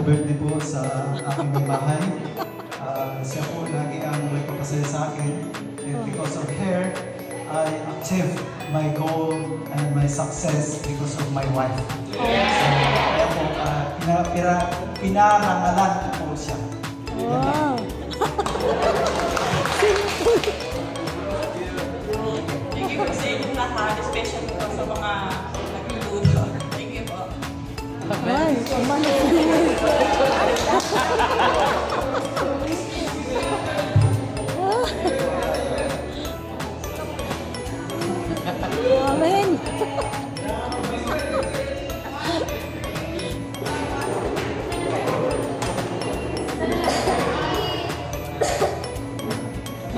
birthday po sa aking may bahay. Siya po lagi ang nagpapasaya sa akin. And because of her, I achieved my goal and my success because of my wife. So, kaya po, pinarangalan ko po siya. Wow! Thank you po sa inyong lahat, especially po sa mga nagluluto. Thank you po. Ay, Amen.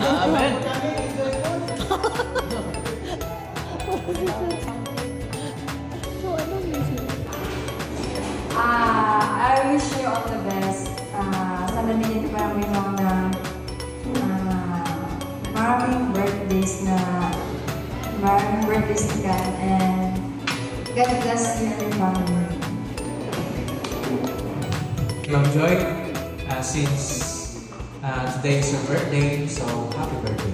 Amen. I wish you all the best. Sana din maraming mga maraming birthdays na God, and God bless you and your family. Ma'am Joy, since today is your birthday, so happy birthday.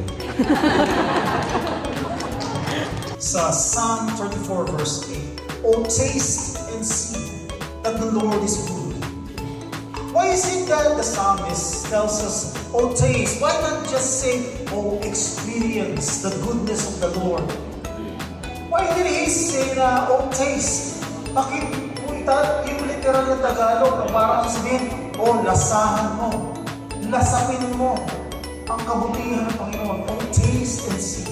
Sa Psalm 34 verse 8, "O taste and see that the Lord is good." Why is it that the psalmist tells us, "O taste"? Why not just say, "O experience the goodness of the Lord"? Why did he say na, "O taste"? Bakit punta yung literal na Tagalog, parang sabihin, "O lasahan mo, lasapin mo ang kabutihan ng Panginoon." O taste and see.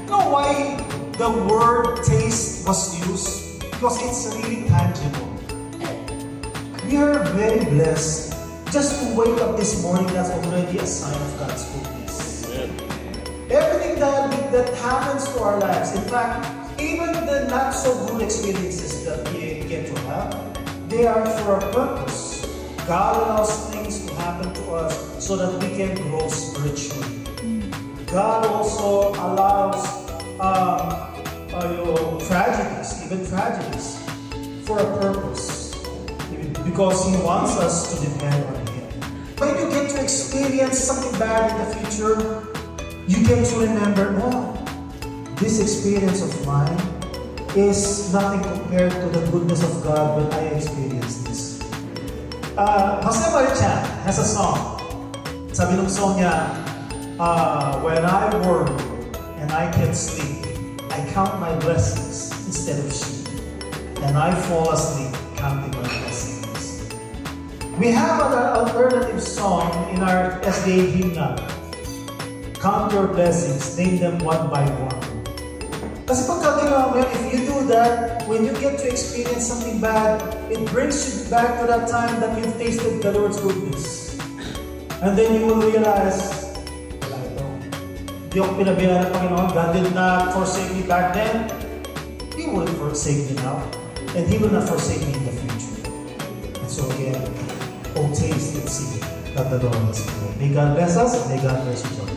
You know why the word taste was used? Because it's really tangible. We are very blessed just to wake up this morning. That's already a sign of God's goodness. Everything that happens to our lives, in fact, even the not so good experiences that we get to have, they are for a purpose. God allows things to happen to us so that we can grow spiritually. God also allows tragedies, for a purpose, because He wants us to depend on Him. When you get to experience something bad in the future, you get to remember, oh, this experience of mine is nothing compared to the goodness of God when I experienced this. Jose Marichan has a song. Sabi ng song niya, when I worry and I can't sleep, I count my blessings instead of sheep, and I fall asleep counting my blessings. We have an alternative song in our SDA hymnal. Count your blessings, name them one by one. Kasi pagka ginawa mo yan, if you do that, when you get to experience something bad, it brings you back to that time that you've tasted the Lord's goodness. And then you will realize, wala ito. Di ako pinabayaan ng Panginoon. God did not forsake me back then. He wouldn't forsake me now. And He will not forsake me in the future. And so again, oh taste and see that the Lord is good. May God bless us, and may God bless you all.